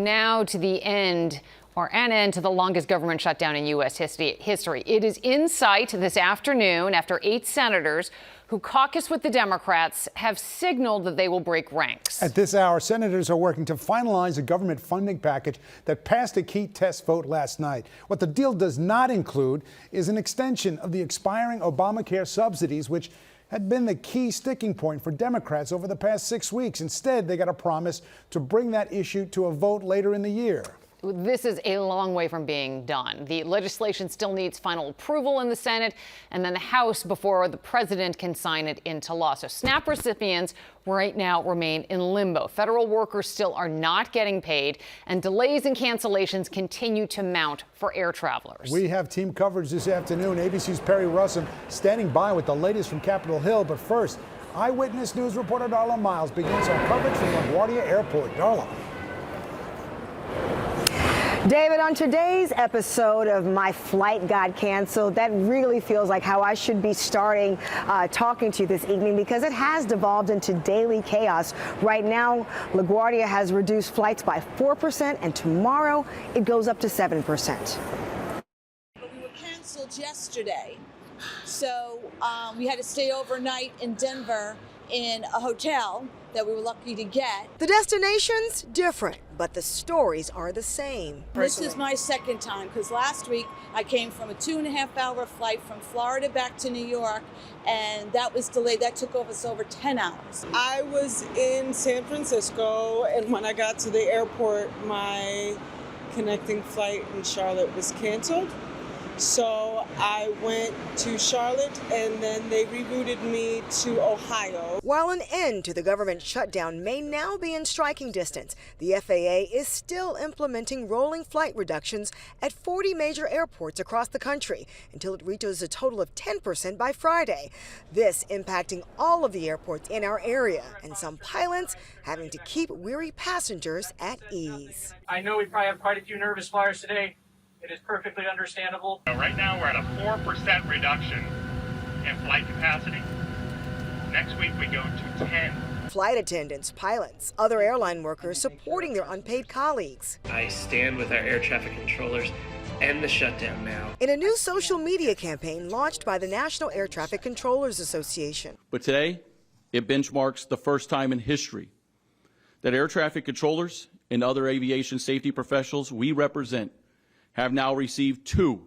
Now to the end, or an end to the longest government shutdown in U.S. history. It is in sight this afternoon after 8 senators who caucus with the Democrats have signaled that they will break ranks. At this hour, senators are working to finalize a government funding package that passed a key test vote last night. What the deal does not include is an extension of the expiring Obamacare subsidies, which had been the key sticking point for Democrats over the past 6 weeks. Instead, they got a promise to bring that issue to a vote later in the year. This is a long way from being done. The legislation still needs final approval in the Senate and then the House before the president can sign it into law. So SNAP recipients right now remain in limbo. Federal workers still are not getting paid, and delays and cancellations continue to mount for air travelers. We have team coverage this afternoon. ABC's Perry Russell standing by with the latest from Capitol Hill. But first, Eyewitness News reporter Darla Miles begins our coverage from LaGuardia Airport. Darla. David, on today's episode of My Flight Got Canceled, that really feels like how I should be starting talking to you this evening, because it has devolved into daily chaos. Right now, LaGuardia has reduced flights by 4%, and tomorrow it goes up to 7%. But we were canceled yesterday, so we had to stay overnight in Denver in a hotel that we were lucky to get. The destination's different, but the stories are the same. This is my second time, because last week I came from a 2.5-hour flight from Florida back to New York, and that was delayed. That took us over 10 hours. I was in San Francisco, and when I got to the airport, my connecting flight in Charlotte was canceled. So I went to Charlotte, and then they rerouted me to Ohio. While an end to the government shutdown may now be in striking distance, the FAA is still implementing rolling flight reductions at 40 major airports across the country until it reaches a total of 10% by Friday. This impacting all of the airports in our area, and some pilots having to keep weary passengers at ease. I know we probably have quite a few nervous flyers today. It is perfectly understandable. Right now we're at a 4% reduction in flight capacity. Next week we go to 10. Flight attendants, pilots, other airline workers supporting their unpaid colleagues. I stand with our air traffic controllers. End the shutdown now. In a new social media campaign launched by the National Air Traffic Controllers Association. But today, it benchmarks the first time in history that air traffic controllers and other aviation safety professionals we represent have now received 2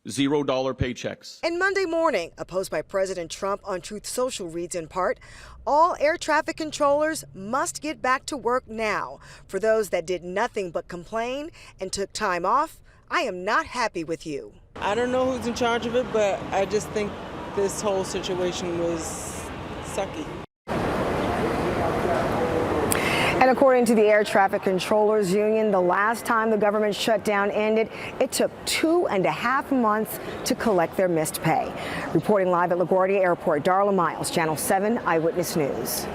$0 paychecks. And Monday morning, a post by President Trump on Truth Social reads in part, all air traffic controllers must get back to work now. For those that did nothing but complain and took time off, I am not happy with you. I don't know who's in charge of it, but I just think this whole situation was sucky. And according to the Air Traffic Controllers Union, the last time the government shutdown ended, it took 2.5 months to collect their missed pay. Reporting live at LaGuardia Airport, Darla Miles, Channel 7 Eyewitness News.